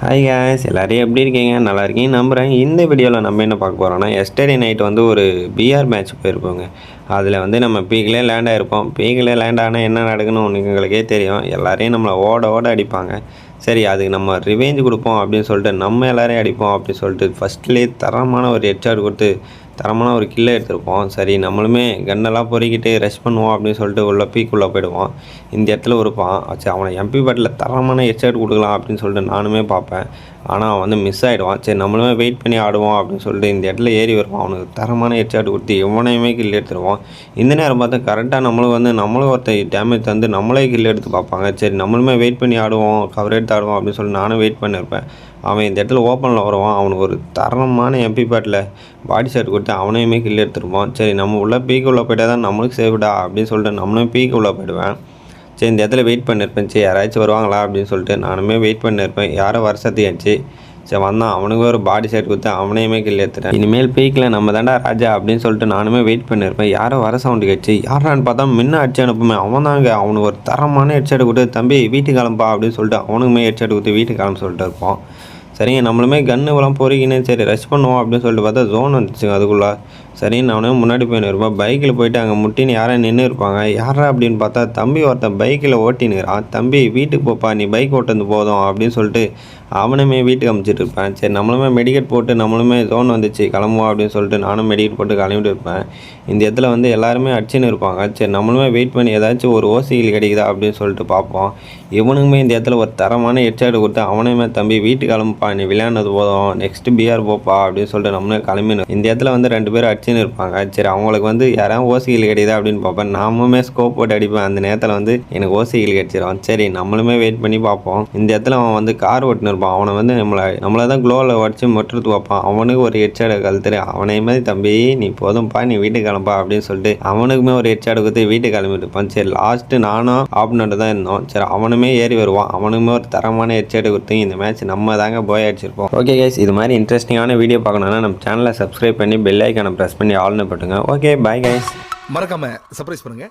Hi guys, எல்லோரும் எப்படி இருக்கீங்க? நல்லா இருக்கீங்க நம்புகிறேன். இந்த வீடியோவில் நம்ம என்ன பார்க்க போகிறோம்னா, எஸ்டர்டே நைட் வந்து ஒரு பிஆர் மேட்ச் போயிருப்போங்க. அதில் வந்து நம்ம பீக்கிலே லேண்ட் ஆகிருப்போம். பீக்கிலே லேண்ட் ஆனால் என்ன நடக்குன்னு உங்களுக்கே தெரியும். எல்லாரையும் நம்மளை ஓட ஓட அடிப்பாங்க. சரி, அதுக்கு நம்ம ரிவேஞ்ச் கொடுப்போம் அப்படின்னு சொல்லிட்டு நம்ம எல்லோரையும் அடிப்போம் அப்படின்னு சொல்லிட்டு ஃபஸ்ட்லேயே தரமான ஒரு ஹெட்ஷாட் கொடுத்து தரமான ஒரு கில்லை எடுத்திருப்போம். சரி, நம்மளுமே கன்னெல்லாம் பொறுக்கிட்டு ரெஸ்ட் பண்ணுவோம் அப்படின்னு சொல்லிட்டு உள்ள பீக்குள்ளே போயிடுவோம். இந்த இடத்துல இருப்பான். சரி, அவனை எம்பி பாட்டில் தரமான ஹெட்ஷாட் கொடுக்கலாம் அப்படின்னு சொல்லிட்டு நானுமே பார்ப்பேன். ஆனால் அவன் வந்து மிஸ் ஆகிடுவான். சரி, நம்மளுமே வெயிட் பண்ணி ஆடுவோம் அப்படின்னு சொல்லிட்டு இந்த இடத்துல ஏறி வருவான். அவனுக்கு தரமான ஹெட்ஷாட் கொடுத்து எவனையுமே கில் எடுத்துருவான். இந்த நேரம் பார்த்தா கரெக்டாக நம்மளும் ஒருத்தர் டேமேஜ் வந்து நம்மளே கில் எடுத்து பார்ப்பாங்க. சரி, நம்மளுமே வெயிட் பண்ணி ஆடுவோம், கவர் எடுத்து ஆடுவோம் அப்படின்னு சொல்லி நானும் வெயிட் பண்ணியிருப்பேன். அவன் இந்த இடத்துல ஓப்பனில் வருவான். அவனுக்கு ஒரு தரமான எம்பி பேட்டில் பாடி ஷாட் கொடுத்து அவனையுமே கில் எடுத்துருப்பான். சரி, நம்ம உள்ளே பீக்கு உள்ளே போய்ட்டா தான் நம்மளுக்கு சேஃப்டா அப்படின்னு சொல்லிட்டு நம்மளும் பீக்கு உள்ளே போயிடுவேன். சரி, இந்த இடத்துல வெயிட் பண்ணியிருப்பேன். சரி, யாராச்சும் வருவாங்களா அப்படின்னு சொல்லிட்டு நானுமே வெயிட் பண்ணியிருப்பேன். யாரோ வருஷத்துக்கு சரி வந்தான். அவனுக்கு ஒரு பாடி ஷாட் கொடுத்து அவனையுமே கில் எடுத்துட்டேன். இனிமேல் பீக்கில் நம்ம தாண்டா ராஜா அப்படின்னு சொல்லிட்டு நானுமே வெயிட் பண்ணியிருப்பேன். யாரோ வர சவுண்டு கேட்ச்சு. யாரான்னு பார்த்தா முன்ன அடிச்சு அனுப்புமே அவன் தாங்க. அவனுக்கு ஒரு தரமான ஹெட்ஷாட் கொடுத்து தம்பி வீட்டுக்கு கிளம்பா அப்படின்னு சொல்லிட்டு அவனுக்குமே ஹெட்ஷாட் கொடுத்து வீட்டுக்கு கிளம்ப சொல்லிட்டு இருப்போம். சரிங்க, நம்மளுமே கன்று எல்லாம் பொறுக்கின்னு சரி ரஷ் பண்ணுவோம் அப்படின்னு சொல்லிட்டு பார்த்தா ஜோன் வந்துச்சுங்க அதுக்குள்ளே. சரின்னு அவனே முன்னாடி போயின்னு இருப்பான். பைக்கில் போயிட்டு அங்கே முட்டின்னு யாரும் நின்று இருப்பாங்க. யாரா அப்படின்னு பார்த்தா தம்பி ஒருத்தன் பைக்கில் ஓட்டினுக்கிறான். தம்பி வீட்டுக்கு போப்பா, நீ பைக் ஓட்டுறது போதும் அப்படின்னு சொல்லிட்டு அவனுமே வீட்டுக்கு அமுச்சிட்டு இருப்பேன். சரி, நம்மளுமே மெடிக்கெட் போட்டு நம்மளுமே ஜோன் வந்துச்சு கிளம்புவோம் அப்படின்னு சொல்லிட்டு நானும் மெடிக்கெட் போட்டு கிளம்பிட்டு இருப்பேன். இந்த இடத்துல வந்து எல்லாருமே அடிச்சுன்னு இருப்பாங்க. சரி, நம்மளுமே வெயிட் பண்ணி ஏதாச்சும் ஒரு ஓசிகள் கிடைக்குதா அப்படின்னு சொல்லிட்டு பார்ப்போம். இவனுக்குமே இந்த இடத்துல ஒரு தரமான ஹெட்ஷாட் கொடுத்து அவனையுமே தம்பி வீட்டுக்கு கிளம்புப்பா, நீ விளையாடுனது போதும், நெக்ஸ்ட்டு பிஆர் போப்பா அப்படின்னு சொல்லிட்டு நம்மளே கிளம்பினோம். இந்த இடத்துல வந்து 2 பேர் அடிச்சுன்னு இருப்பாங்க. சரி, அவங்களுக்கு வந்து யாராவது ஓசிகள் கிடைக்குதா அப்படின்னு பார்ப்பேன். நாமுமே ஸ்கோப் போட்டு அடிப்பேன். அந்த நேரத்தில் வந்து எனக்கு ஓசிகள் கிடைச்சிடும். சரி, நம்மளுமே வெயிட் பண்ணி பார்ப்போம். இந்த இடத்துல அவன் வந்து கார் ஓட்டுன்னு இருப்பான். அவனை வந்து நம்மளை தான் க்ளோவில் உடச்சி மொட்டுறது வைப்பான். அவனுக்கு ஒரு ஹெட்ஷாட் கழுத்துரு. அவனையுமே தம்பி நீ போதும்ப்பா, நீ வீட்டுக்கு கிளம்பா அப்படின்னு சொல்லிட்டு அவனுக்குமே ஒரு ஹெட்ஷாட் கொடுத்து வீட்டுக்கு கிளம்பிட்டு இருப்பான். சரி, லாஸ்ட்டு நானும் ஆப்னட்டு தான் இருந்தோம். சரி, அவனுமே ஏறி வருவான். அவனுக்குமே ஒரு தரமான ஹெட்ஷாட் கொடுத்து இந்த மேட்ச் நம்ம தாங்க போய் அடிச்சிருப்போம். ஓகே கைஸ், இது மாதிரி இன்ட்ரெஸ்டிங்கான வீடியோ பார்க்கணுன்னா நம்ம சேனலை சப்ஸ்கிரைப் பண்ணி பெல் ஐக்கானை ப்ரெஸ் பண்ணி ஆல்னு போட்டுங்க. Okay, bye guys. மறக்காம சர்ப்ரைஸ் பண்ணுங்க.